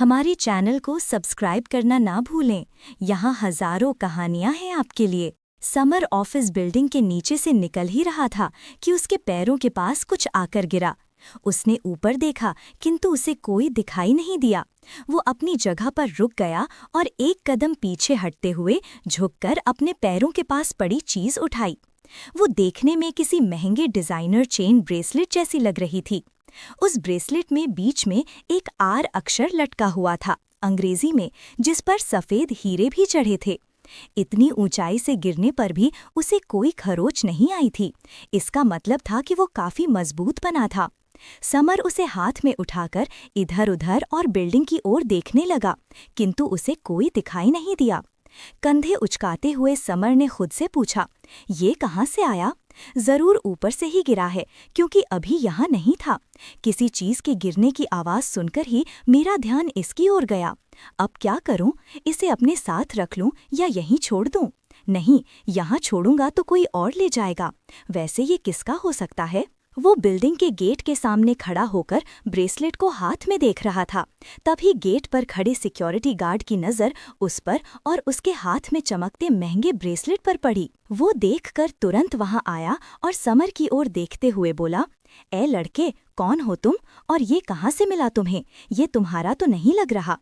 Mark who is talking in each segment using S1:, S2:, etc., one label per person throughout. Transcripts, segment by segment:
S1: हमारे चैनल को सब्सक्राइब करना ना भूलें। यहाँ हजारों कहानियाँ हैं आपके लिए। समर ऑफिस बिल्डिंग के नीचे से निकल ही रहा था कि उसके पैरों के पास कुछ आकर गिरा। उसने ऊपर देखा किंतु उसे कोई दिखाई नहीं दिया। वो अपनी जगह पर रुक गया और एक कदम पीछे हटते हुए झुककर अपने पैरों के पास पड़ी चीज उठाई। वो देखने में किसी महंगे डिजाइनर चेन ब्रेसलेट जैसी लग रही थी। उस ब्रेसलेट में बीच में एक आर अक्षर लटका हुआ था अंग्रेजी में, जिस पर सफेद हीरे भी चढ़े थे। इतनी ऊंचाई से गिरने पर भी उसे कोई खरोच नहीं आई थी। इसका मतलब था कि वो काफी मजबूत बना था। समर उसे हाथ में उठाकर इधर-उधर और बिल्डिंग की ओर देखने लगा, किंतु उसे कोई दिखाई नहीं दिया। कंधे उचकाते हुए समर ने खुद से पूछा, ये कहाँ से आया? जरूर ऊपर से ही गिरा है, क्योंकि अभी यहाँ नहीं था। किसी चीज के गिरने की आवाज सुनकर ही मेरा ध्यान इसकी ओर गया। अब क्या करूं? इसे अपने साथ रख लूं या यहीं छोड़ दूं? नहीं, यहाँ छोड़ूंगा तो कोई और ले जाएगा। वैसे ये किसका हो सकता है? वो बिल्डिंग के गेट के सामने खड़ा होकर ब्रेसलेट को हाथ में देख रहा था। तभी गेट पर खड़े सिक्योरिटी गार्ड की नज़र उस पर और उसके हाथ में चमकते महंगे ब्रेसलेट पर पड़ी। वो देखकर तुरंत वहां आया और समर की ओर देखते हुए बोला, ए लड़के, कौन हो तुम और ये कहाँ से मिला तुम्हें? ये तुम्हारा तो नहीं लग रहा।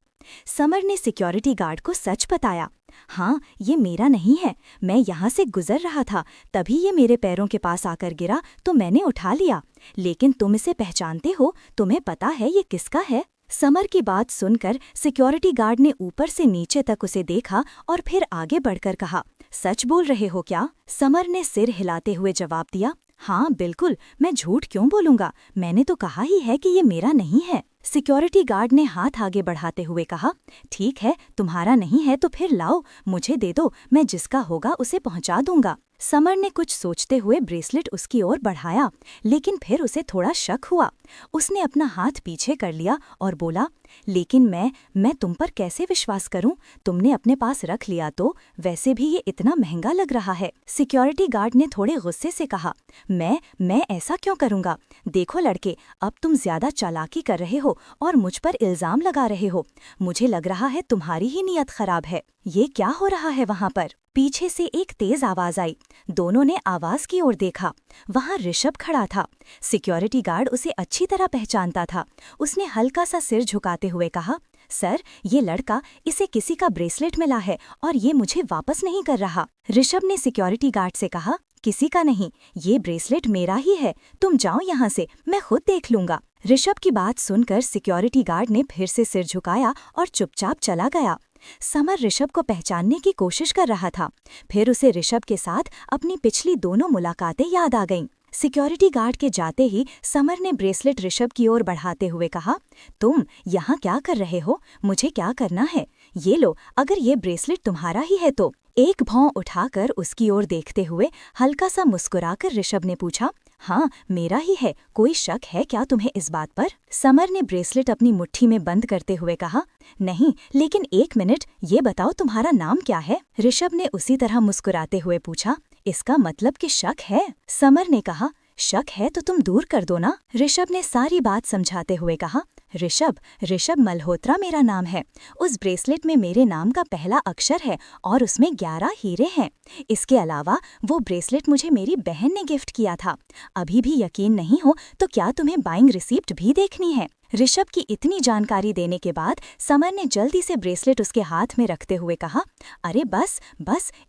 S1: समर ने सिक्योरिटी गार्ड को सच बताया। हाँ, ये मेरा नहीं है। मैं यहाँ से गुजर रहा था, तभी ये मेरे पैरों के पास आकर गिरा तो मैंने उठा लिया। लेकिन तुम इसे पहचानते हो? तुम्हें पता है ये किसका है? समर की बात सुनकर सिक्योरिटी गार्ड ने ऊपर से नीचे तक उसे देखा और फिर आगे बढ़कर कहा, सच बोल रहे हो क्या? समर ने सिर हिलाते हुए जवाब दिया, हाँ बिल्कुल, मैं झूठ क्यों बोलूंगा? मैंने तो कहा ही है कि ये मेरा नहीं है। सिक्योरिटी गार्ड ने हाथ आगे बढ़ाते हुए कहा, ठीक है, तुम्हारा नहीं है तो फिर लाओ, मुझे दे दो, मैं जिसका होगा उसे पहुंचा दूंगा। समर ने कुछ सोचते हुए ब्रेसलेट उसकी ओर बढ़ाया, लेकिन फिर उसे थोड़ा शक हुआ। उसने अपना हाथ पीछे कर लिया और बोला, लेकिन मैं तुम पर कैसे विश्वास करूं? तुमने अपने पास रख लिया तो? वैसे भी ये इतना महंगा लग रहा है। सिक्योरिटी गार्ड ने थोड़े गुस्से से कहा, मैं ऐसा क्यों करूंगा? देखो लड़के, अब तुम ज्यादा चालाकी कर रहे हो और मुझ पर इल्जाम लगा रहे हो। मुझे लग रहा है तुम्हारी ही नीयत खराब है। ये क्या हो रहा है वहां पर? पीछे से एक तेज आवाज आई। दोनों ने आवाज की ओर देखा। वहां ऋषभ खड़ा था। सिक्योरिटी गार्ड उसे अच्छी तरह पहचानता था। उसने हल्का सा सिर झुकाते हुए कहा, सर, ये लड़का, इसे किसी का ब्रेसलेट मिला है और ये मुझे वापस नहीं कर रहा। ऋषभ ने सिक्योरिटी गार्ड से कहा, किसी का नहीं, ये ब्रेसलेट मेरा ही है। तुम जाओ यहाँ से, मैं खुद देख लूंगा। ऋषभ की बात सुनकर सिक्योरिटी गार्ड ने फिर से सिर झुकाया और चुपचाप चला गया। समर ऋषभ को पहचानने की कोशिश कर रहा था। फिर उसे ऋषभ के साथ अपनी पिछली दोनों मुलाकातें याद आ गईं। सिक्योरिटी गार्ड के जाते ही समर ने ब्रेसलेट ऋषभ की ओर बढ़ाते हुए कहा, तुम यहाँ क्या कर रहे हो? मुझे क्या करना है? ये लो, अगर ये ब्रेसलेट तुम्हारा ही है तो। एक भौं उठाकर उसकी ओर देखते हुए हल्का सा मुस्कुराकर ऋषभ ने पूछा, हाँ, मेरा ही है। कोई शक है क्या तुम्हें इस बात पर? समर ने ब्रेसलेट अपनी मुट्ठी में बंद करते हुए कहा, नहीं, लेकिन एक मिनट, ये बताओ तुम्हारा नाम क्या है? ऋषभ ने उसी तरह मुस्कुराते हुए पूछा, इसका मतलब कि शक है? समर ने कहा, शक है तो तुम दूर कर दो ना। ऋषभ ने सारी बात समझाते हुए कहा, ऋषभ मल्होत्रा मेरा नाम है। उस ब्रेसलेट में मेरे नाम का पहला अक्षर है और उसमें 11 हीरे हैं। इसके अलावा वो ब्रेसलेट मुझे मेरी बहन ने गिफ्ट किया था। अभी भी यकीन नहीं हो तो क्या तुम्हें बाइंग रिसीप्ट भी देखनी है? ऋषभ की इतनी जानकारी देने के बाद समर ने जल्दी से ब्रेसलेट उसके हाथ में रखते हुए कहा, अरे बस,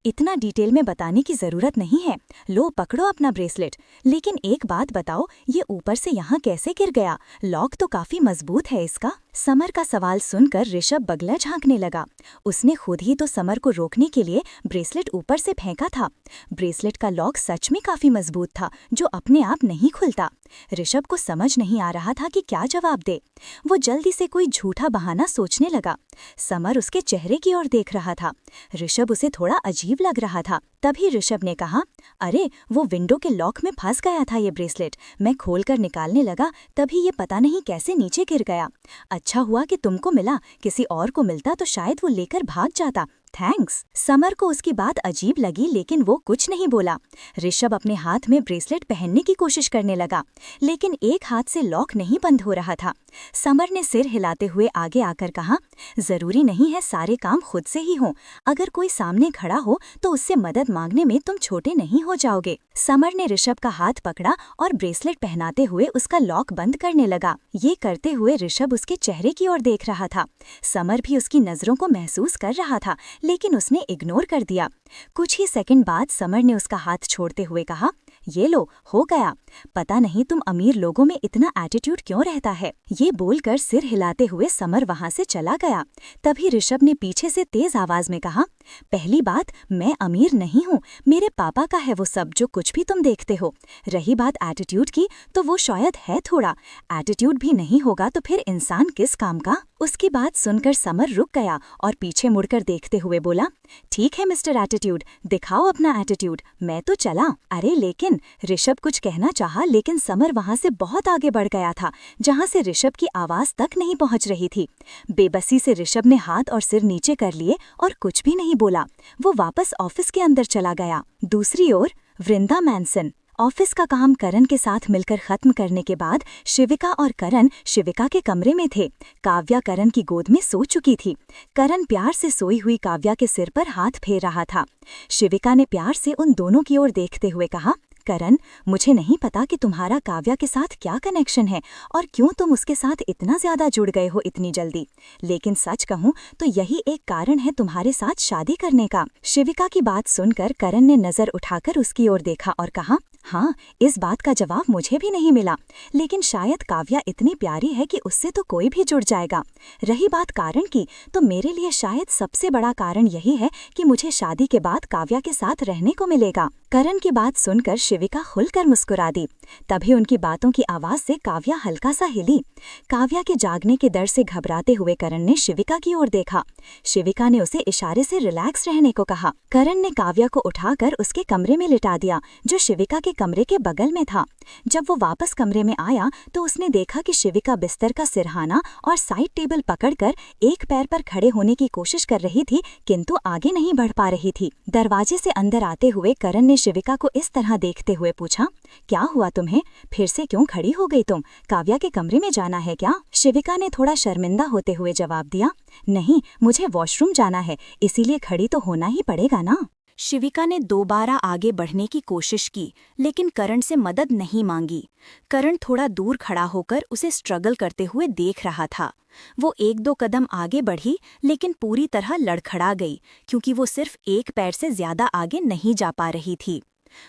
S1: इतना डिटेल में बताने की जरूरत नहीं है। लो, पकड़ो अपना ब्रेसलेट। लेकिन एक बात बताओ, ये ऊपर से यहाँ कैसे गिर गया? लॉक तो काफी मजबूत है इसका। समर का सवाल सुनकर ऋषभ बगला झांकने लगा। उसने खुद ही तो समर को रोकने के लिए ब्रेसलेट ऊपर से फेंका था। ब्रेसलेट का लॉक सच में काफी मजबूत था, जो अपने आप नहीं खुलता। ऋषभ को समझ नहीं आ रहा था कि क्या जवाब दे। वो जल्दी से कोई झूठा बहाना सोचने लगा। समर उसके चेहरे की ओर देख रहा था। ऋषभ उसे थोड़ा अजीब लग रहा था। तभी ऋषभ ने कहा, अरे, वो विंडो के लॉक में फंस गया था ये ब्रेसलेट। मैं खोलकर निकालने लगा, तभी ये पता नहीं कैसे नीचे गिर गया। अच्छा हुआ कि तुमको मिला, किसी और को मिलता तो शायद वो लेकर भाग जाता। थैंक्स। समर को उसकी बात अजीब लगी लेकिन वो कुछ नहीं बोला। ऋषभ अपने हाथ में ब्रेसलेट पहनने की कोशिश करने लगा, लेकिन एक हाथ से लॉक नहीं बंद हो रहा था। समर ने सिर हिलाते हुए आगे आकर कहा, जरूरी नहीं है सारे काम खुद से ही हों। अगर कोई सामने खड़ा हो तो उससे मदद मांगने में तुम छोटे नहीं हो जाओगे। समर ने ऋषभ का हाथ पकड़ा और ब्रेसलेट पहनाते हुए उसका लॉक बंद करने लगा। ये करते हुए ऋषभ उसके चेहरे की ओर देख रहा था। समर भी उसकी नजरों को महसूस कर रहा था, लेकिन उसने इग्नोर कर दिया। कुछ ही सेकंड बाद समर ने उसका हाथ छोड़ते हुए कहा, ये लो, हो गया। पता नहीं तुम अमीर लोगों में इतना एटीट्यूड क्यों रहता है। ये बोलकर सिर हिलाते हुए समर वहां से चला गया। तभी ऋषभ ने पीछे से तेज आवाज में कहा, पहली बात, मैं अमीर नहीं हूँ, मेरे पापा का है वो सब जो कुछ भी तुम देखते हो। रही बात एटीट्यूड की, तो वो शायद है थोड़ा। एटीट्यूड भी नहीं होगा तो फिर इंसान किस काम का। उसकी बात सुनकर समर रुक गया और पीछे मुड़कर देखते हुए बोला, ठीक है मिस्टर एटीट्यूड, दिखाओ अपना एटीट्यूड, मैं तो चला। अरे लेकिन ऋषभ कुछ कहना चाहा, लेकिन समर वहां से बहुत आगे बढ़ गया था, जहां से ऋषभ की आवाज तक नहीं पहुंच रही थी। बेबसी से ऋषभ ने हाथ और सिर नीचे कर लिए और कुछ भी नहीं बोला। वो वापस ऑफिस के अंदर चला गया। दूसरी ओर वृंदा मैनसन। ऑफिस का काम करण के साथ मिलकर खत्म करने के बाद शिविका और करण शिविका के कमरे में थे। काव्या करण की गोद में सो चुकी थी। करण प्यार से सोई हुई काव्या के सिर पर हाथ फेर रहा था। शिविका ने प्यार से उन दोनों की ओर देखते हुए कहा, करण, मुझे नहीं पता कि तुम्हारा काव्या के साथ क्या कनेक्शन है और क्यों तुम उसके साथ इतना ज्यादा जुड़ गए हो इतनी जल्दी, लेकिन सच कहूँ तो यही एक कारण है तुम्हारे साथ शादी करने का। शिविका की बात सुनकर करण ने नजर उठाकर उसकी ओर देखा और कहा, हाँ, इस बात का जवाब मुझे भी नहीं मिला, लेकिन शायद काव्या इतनी प्यारी है कि उससे तो कोई भी जुड़ जाएगा। रही बात कारण की, तो मेरे लिए शायद सबसे बड़ा कारण यही है कि मुझे शादी के बाद काव्या के साथ रहने को मिलेगा। करण की बात सुनकर शिविका खुलकर मुस्कुरा दी। तभी उनकी बातों की आवाज से काव्या हल्का सा हिली। काव्या के जागने के डर से घबराते हुए करण ने शिविका की ओर देखा। शिविका ने उसे इशारे से रिलैक्स रहने को कहा। करण ने काव्या को उठाकर उसके कमरे में लिटा दिया, जो शिविका के कमरे के बगल में था। जब वो वापस कमरे में आया तो उसने देखा कि शिविका बिस्तर का सिरहाना और साइड टेबल पकड़कर एक पैर पर खड़े होने की कोशिश कर रही थी, किंतु आगे नहीं बढ़ पा रही थी। दरवाजे से अंदर आते हुए करण ने शिविका को इस तरह देखते हुए पूछा, क्या हुआ तुम्हें, फिर से क्यों खड़ी हो गई तुम, काव्या के कमरे में जाना है क्या? शिविका ने थोड़ा शर्मिंदा होते हुए जवाब दिया, नहीं, मुझे वॉशरूम जाना है, इसीलिए खड़ी तो होना ही पड़ेगा ना। शिविका ने दोबारा आगे बढ़ने की कोशिश की, लेकिन करण से मदद नहीं मांगी। करण थोड़ा दूर खड़ा होकर उसे स्ट्रगल करते हुए देख रहा था। वो एक दो कदम आगे बढ़ी, लेकिन पूरी तरह लड़खड़ा गई, क्योंकि वो सिर्फ एक पैर से ज्यादा आगे नहीं जा पा रही थी।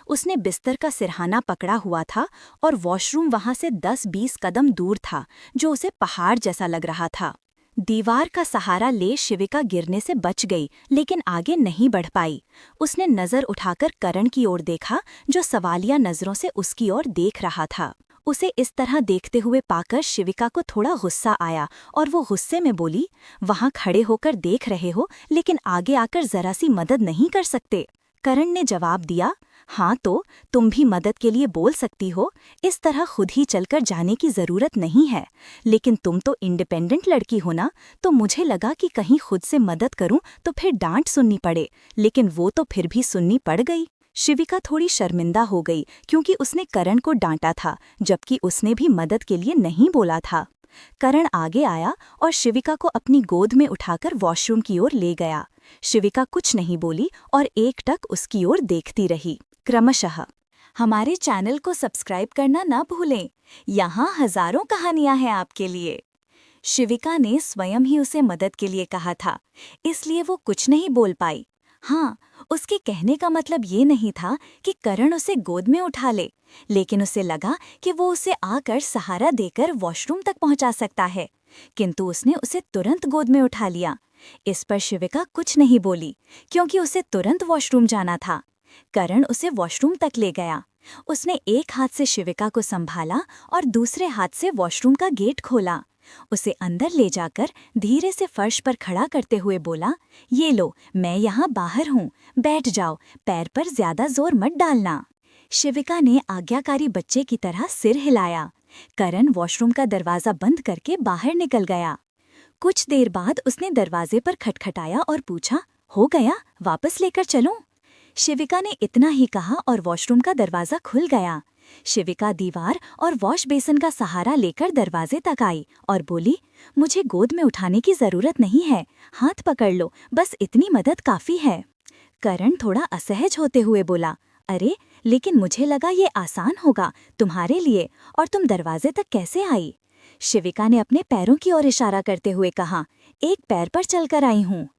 S1: उसने बिस्तर का सिरहाना पकड़ा हुआ था और वॉशरूम वहां से 10-20 कदम दूर था, जो उसे पहाड़ जैसा लग रहा था। दीवार का सहारा ले शिविका गिरने से बच गई, लेकिन आगे नहीं बढ़ पाई। उसने नजर उठाकर करण की ओर देखा, जो सवालिया नजरों से उसकी ओर देख रहा था। उसे इस तरह देखते हुए पाकर शिविका को थोड़ा गुस्सा आया और वो गुस्से में बोली, वहां खड़े होकर देख रहे हो, लेकिन आगे आकर जरा सी मदद नहीं कर सकते? करण ने जवाब दिया, हाँ, तो तुम भी मदद के लिए बोल सकती हो, इस तरह खुद ही चलकर जाने की जरूरत नहीं है, लेकिन तुम तो इंडिपेंडेंट लड़की हो ना, तो मुझे लगा कि कहीं खुद से मदद करूं तो फिर डांट सुननी पड़े, लेकिन वो तो फिर भी सुननी पड़ गई। शिविका थोड़ी शर्मिंदा हो गई, क्योंकि उसने करण को डांटा था, जबकि उसने भी मदद के लिए नहीं बोला था। करण आगे आया और शिविका को अपनी गोद में उठाकर वॉशरूम की ओर ले गया। शिविका कुछ नहीं बोली और एकटक उसकी ओर देखती रही। क्रमशः हमारे चैनल को सब्सक्राइब करना न भूलें, यहाँ हजारों कहानियां हैं आपके लिए। शिविका ने स्वयं ही उसे मदद के लिए कहा था, इसलिए वो कुछ नहीं बोल पाई। हाँ, उसके कहने का मतलब ये नहीं था कि करण उसे गोद में उठा ले, लेकिन उसे लगा कि वो उसे आकर सहारा देकर वॉशरूम तक पहुंचा सकता है, किंतु उसने उसे तुरंत गोद में उठा लिया। इस पर शिविका कुछ नहीं बोली, क्योंकि उसे तुरंत वॉशरूम जाना था। करण उसे वॉशरूम तक ले गया। उसने एक हाथ से शिविका को संभाला और दूसरे हाथ से वॉशरूम का गेट खोला। उसे अंदर ले जाकर धीरे से फर्श पर खड़ा करते हुए बोला, ये लो, मैं यहाँ बाहर हूँ, बैठ जाओ, पैर पर ज्यादा जोर मत डालना। शिविका ने आज्ञाकारी बच्चे की तरह सिर हिलाया। करण वॉशरूम का दरवाजा बंद करके बाहर निकल गया। कुछ देर बाद उसने दरवाजे पर खटखटाया और पूछा, हो गया, वापस लेकर चलूं? शिविका ने इतना ही कहा और वॉशरूम का दरवाजा खुल गया। शिविका दीवार और वॉश बेसिन का सहारा लेकर दरवाजे तक आई और बोली, मुझे गोद में उठाने की जरूरत नहीं है, हाथ पकड़ लो, बस इतनी मदद काफी है। करण थोड़ा असहज होते हुए बोला, अरे लेकिन मुझे लगा ये आसान होगा तुम्हारे लिए, और तुम दरवाजे तक कैसे आई? शिविका ने अपने पैरों की ओर इशारा करते हुए कहा, एक पैर पर चलकर आई हूँ।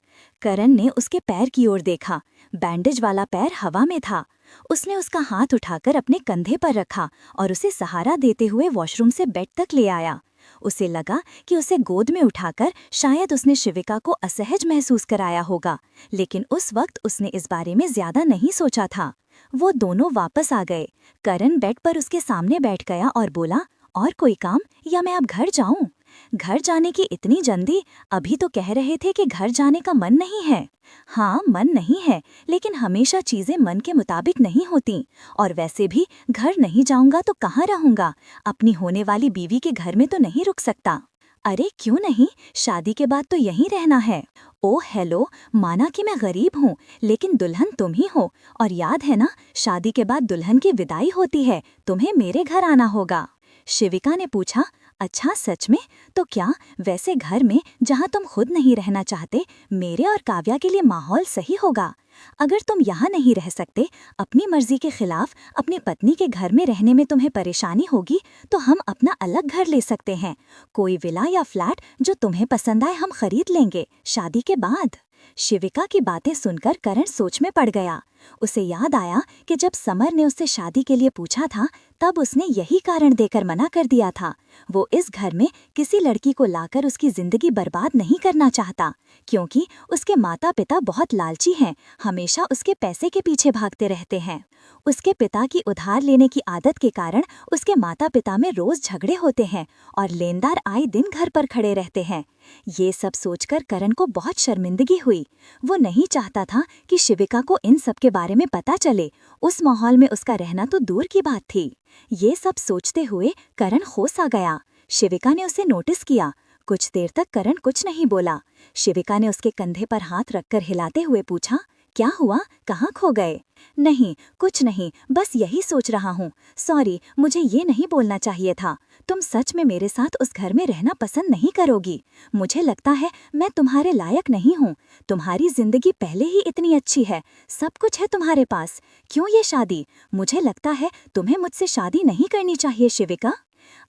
S1: करण ने उसके पैर की ओर देखा। बैंडेज वाला पैर हवा में था। उसने उसका हाथ उठाकर अपने कंधे पर रखा और उसे सहारा देते हुए वॉशरूम से बेड तक ले आया। उसे लगा कि उसे गोद में उठाकर शायद उसने शिविका को असहज महसूस कराया होगा, लेकिन उस वक्त उसने इस बारे में ज्यादा नहीं सोचा था। वो दोनों वापस आ गए। करण बेड पर उसके सामने बैठ गया और बोला, और कोई काम, या मैं अब घर जाऊं? घर जाने की इतनी जल्दी? अभी तो कह रहे थे कि घर जाने का मन नहीं है। हाँ, मन नहीं है, लेकिन हमेशा चीजें मन के मुताबिक नहीं होती। और वैसे भी घर नहीं जाऊंगा तो कहाँ रहूंगा? अपनी होने वाली बीवी के घर में तो नहीं रुक सकता। अरे क्यों नहीं, शादी के बाद तो यहीं रहना है। ओह हेलो, माना कि मैं गरीब हूँ, लेकिन दुल्हन तुम ही हो, और याद है ना, शादी के बाद दुल्हन की विदाई होती है, तुम्हें मेरे घर आना होगा। शिविका ने पूछा, अच्छा सच में? तो क्या वैसे घर में जहाँ तुम खुद नहीं रहना चाहते, मेरे और काव्या के लिए माहौल सही होगा? अगर तुम यहाँ नहीं रह सकते, अपनी मर्जी के खिलाफ अपनी पत्नी के घर में रहने में तुम्हें परेशानी होगी, तो हम अपना अलग घर ले सकते हैं। कोई विला या फ्लैट जो तुम्हें पसंद आए हम खरीद लेंगे शादी के बाद। शिविका की बातें सुनकर करण सोच में पड़ गया। उसे याद आया कि जब समर ने उससे शादी के लिए पूछा था, तब उसने यही कारण देकर मना कर दिया था। वो इस घर में किसी लड़की को लाकर उसकी जिंदगी बर्बाद नहीं करना चाहता, क्योंकि उसके माता पिता बहुत लालची हैं, हमेशा उसके पैसे के पीछे भागते रहते हैं। उसके पिता की उधार लेने की आदत के कारण उसके माता पिता में रोज झगड़े होते हैं और लेनदार आए दिन घर पर खड़े रहते हैं। ये सब सोचकर करण को बहुत शर्मिंदगी हुई। वो नहीं चाहता था कि शिविका को इन सब के बारे में पता चले। उस माहौल में उसका रहना तो दूर की बात थी। ये सब सोचते हुए करण होश आ गया। शिविका ने उसे नोटिस किया। कुछ देर तक करण कुछ नहीं बोला। शिविका ने उसके कंधे पर हाथ रखकर हिलाते हुए पूछा, क्या हुआ, कहाँ खो गए? नहीं, कुछ नहीं, बस यही सोच रहा हूँ। सॉरी, मुझे ये नहीं बोलना चाहिए था। तुम सच में मेरे साथ उस घर में रहना पसंद नहीं करोगी। मुझे लगता है मैं तुम्हारे लायक नहीं हूँ। तुम्हारी जिंदगी पहले ही इतनी अच्छी है, सब कुछ है तुम्हारे पास। क्यों ये शादी? मुझे लगता है तुम्हें मुझसे शादी नहीं करनी चाहिए शिविका।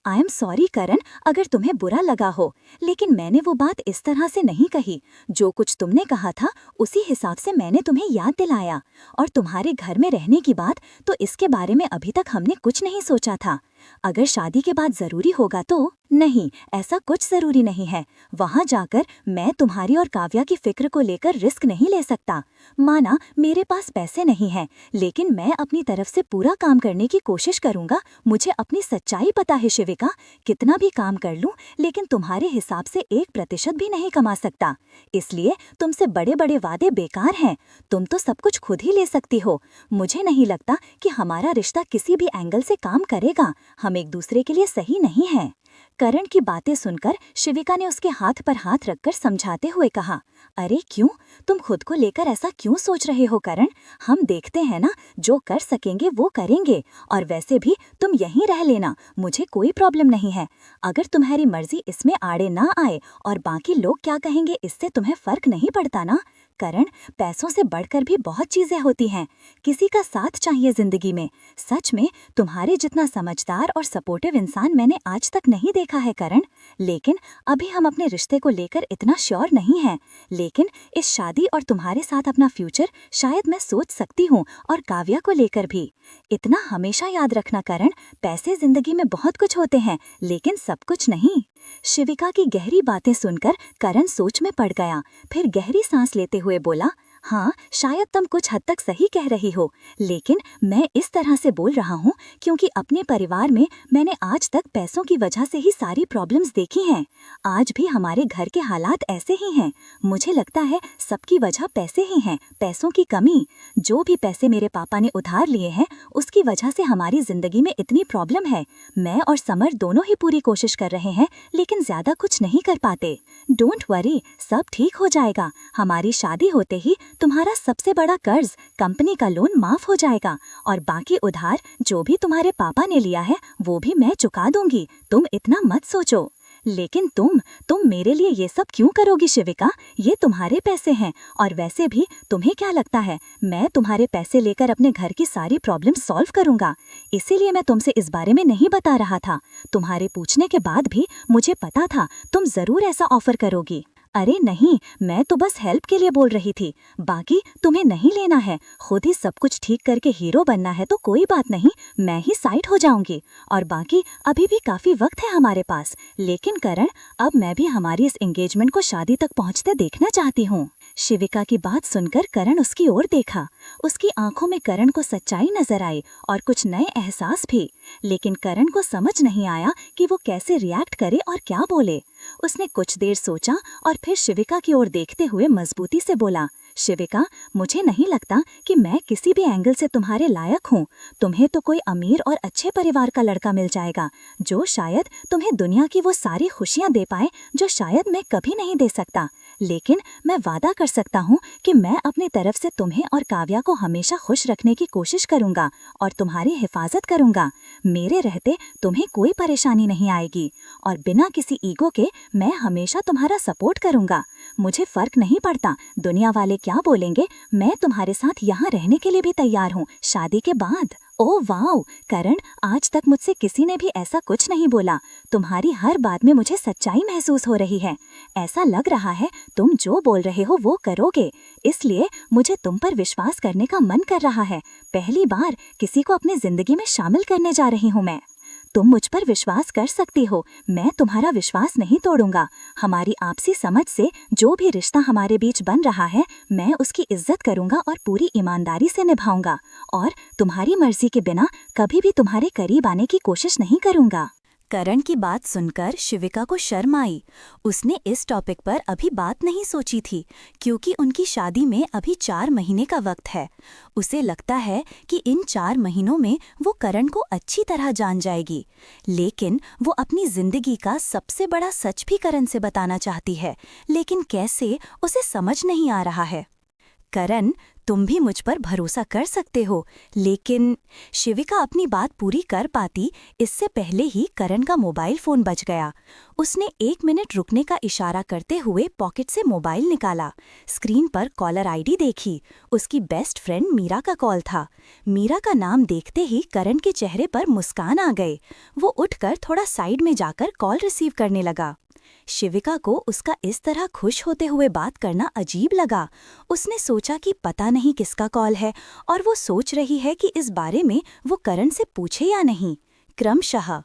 S1: आई एम सॉरी करण, अगर तुम्हें बुरा लगा हो, लेकिन मैंने वो बात इस तरह से नहीं कही। जो कुछ तुमने कहा था उसी हिसाब से मैंने तुम्हें याद दिलाया। और तुम्हारे घर में रहने की बात, तो इसके बारे में अभी तक हमने कुछ नहीं सोचा था। अगर शादी के बाद जरूरी होगा तो नहीं, ऐसा कुछ जरूरी नहीं है। वहाँ जाकर मैं तुम्हारी और काव्या की फिक्र को लेकर रिस्क नहीं ले सकता। माना मेरे पास पैसे नहीं हैं, लेकिन मैं अपनी तरफ से पूरा काम करने की कोशिश करूंगा। मुझे अपनी सच्चाई पता है शिविका, कितना भी काम कर लूं, लेकिन तुम्हारे हिसाब से 1% भी नहीं कमा सकता। इसलिए तुमसे बड़े बड़े वादे बेकार हैं। तुम तो सब कुछ खुद ही ले सकती हो। मुझे नहीं लगता कि हमारा रिश्ता किसी भी एंगल से काम करेगा। हम एक दूसरे के लिए सही नहीं हैं। करण की बातें सुनकर शिविका ने उसके हाथ पर हाथ रखकर समझाते हुए कहा, अरे क्यों, तुम खुद को लेकर ऐसा क्यों सोच रहे हो करण? हम देखते हैं ना, जो कर सकेंगे वो करेंगे। और वैसे भी तुम यहीं रह लेना, मुझे कोई प्रॉब्लम नहीं है। अगर तुम्हारी मर्जी इसमें आड़े ना आए और बाकी लोग क्या कहेंगे इससे तुम्हें फर्क नहीं पड़ता ना। करण, पैसों से बढ़कर भी बहुत चीजें होती हैं। किसी का साथ चाहिए जिंदगी में। सच में तुम्हारे जितना समझदार और सपोर्टिव इंसान मैंने आज तक नहीं देखा है करण। लेकिन अभी हम अपने रिश्ते को लेकर इतना श्योर नहीं हैं। लेकिन इस शादी और तुम्हारे साथ अपना फ्यूचर शायद मैं सोच सकती हूँ, और काव्या को लेकर भी। इतना हमेशा याद रखना करण, पैसे जिंदगी में बहुत कुछ होते हैं, लेकिन सब कुछ नहीं। शिविका की गहरी बातें सुनकर करण सोच में पड़ गया। फिर गहरी सांस लेते हुए बोला, हाँ, शायद तुम कुछ हद तक सही कह रही हो, लेकिन मैं इस तरह से बोल रहा हूँ क्योंकि अपने परिवार में मैंने आज तक पैसों की वजह से ही सारी प्रॉब्लम्स देखी हैं। आज भी हमारे घर के हालात ऐसे ही हैं। मुझे लगता है सबकी वजह पैसे ही हैं, पैसों की कमी। जो भी पैसे मेरे पापा ने उधार लिए हैं, उसकी वजह से हमारी जिंदगी में इतनी प्रॉब्लम है। मैं और समर दोनों ही पूरी कोशिश कर रहे हैं, लेकिन ज्यादा कुछ नहीं कर पाते। डोंट वरी, सब ठीक हो जाएगा। हमारी शादी होते ही तुम्हारा सबसे बड़ा कर्ज कंपनी का लोन माफ हो जाएगा और बाकी उधार जो भी तुम्हारे पापा ने लिया है वो भी मैं चुका दूंगी। तुम इतना मत सोचो। लेकिन तुम मेरे लिए ये सब क्यों करोगी शिविका? ये तुम्हारे पैसे हैं और वैसे भी तुम्हें क्या लगता है मैं तुम्हारे पैसे लेकर अपने घर की सारी प्रॉब्लम सॉल्व करूंगा? इसीलिए मैं तुमसे इस बारे में नहीं बता रहा था। तुम्हारे पूछने के बाद भी मुझे पता था तुम जरूर ऐसा ऑफर करोगी। अरे नहीं, मैं तो बस हेल्प के लिए बोल रही थी। बाकी तुम्हें नहीं लेना है। खुद ही सब कुछ ठीक करके हीरो बनना है तो कोई बात नहीं, मैं ही साइड हो जाऊंगी। और बाकी अभी भी काफी वक्त है हमारे पास। लेकिन करण, अब मैं भी हमारी इस एंगेजमेंट को शादी तक पहुंचते देखना चाहती हूँ। शिविका की बात सुनकर करण उसकी ओर देखा। उसकी आंखों में करण को सच्चाई नजर आई और कुछ नए एहसास भी। लेकिन करण को समझ नहीं आया कि वो कैसे रिएक्ट करे और क्या बोले। उसने कुछ देर सोचा और फिर शिविका की ओर देखते हुए मजबूती से बोला, शिविका, मुझे नहीं लगता कि मैं किसी भी एंगल से तुम्हारे लायक हूँ। तुम्हें तो कोई अमीर और अच्छे परिवार का लड़का मिल जाएगा जो शायद तुम्हें दुनिया की वो सारी खुशियाँ दे पाए जो शायद मैं कभी नहीं दे सकता। लेकिन मैं वादा कर सकता हूँ कि मैं अपनी तरफ से तुम्हें और काव्या को हमेशा खुश रखने की कोशिश करूँगा और तुम्हारी हिफाजत करूँगा। मेरे रहते तुम्हें कोई परेशानी नहीं आएगी और बिना किसी ईगो के मैं हमेशा तुम्हारा सपोर्ट करूँगा। मुझे फर्क नहीं पड़ता दुनिया वाले क्या बोलेंगे, मैं तुम्हारे साथ यहाँ रहने के लिए भी तैयार हूँ शादी के बाद। ओह वाओ करण, आज तक मुझसे किसी ने भी ऐसा कुछ नहीं बोला। तुम्हारी हर बात में मुझे सच्चाई महसूस हो रही है। ऐसा लग रहा है तुम जो बोल रहे हो वो करोगे, इसलिए मुझे तुम पर विश्वास करने का मन कर रहा है। पहली बार किसी को अपनी जिंदगी में शामिल करने जा रही हूँ मैं। तुम मुझ पर विश्वास कर सकती हो, मैं तुम्हारा विश्वास नहीं तोड़ूंगा। हमारी आपसी समझ से जो भी रिश्ता हमारे बीच बन रहा है मैं उसकी इज्जत करूंगा और पूरी ईमानदारी से निभाऊंगा और तुम्हारी मर्जी के बिना कभी भी तुम्हारे करीब आने की कोशिश नहीं करूंगा। करण की बात सुनकर शिविका को शर्म आई। उसने इस टॉपिक पर अभी बात नहीं सोची थी क्योंकि उनकी शादी में अभी 4 महीने का वक्त है। उसे लगता है कि इन 4 महीनों में वो करण को अच्छी तरह जान जाएगी। लेकिन वो अपनी जिंदगी का सबसे बड़ा सच भी करण से बताना चाहती है, लेकिन कैसे उसे समझ नहीं आ रहा है। करण, तुम भी मुझ पर भरोसा कर सकते हो। लेकिन शिविका अपनी बात पूरी कर पाती इससे पहले ही करण का मोबाइल फोन बज गया। उसने 1 मिनट रुकने का इशारा करते हुए पॉकेट से मोबाइल निकाला। स्क्रीन पर कॉलर आईडी देखी। उसकी बेस्ट फ्रेंड मीरा का कॉल था। मीरा का नाम देखते ही करण के चेहरे पर मुस्कान आ गई। वो उठकर थोड़ा साइड में जाकर कॉल रिसीव करने लगा। शिविका को उसका इस तरह खुश होते हुए बात करना अजीब लगा। उसने सोचा कि पता नहीं किसका कॉल है और वो सोच रही है कि इस बारे में वो करण से पूछे या नहीं। क्रमशः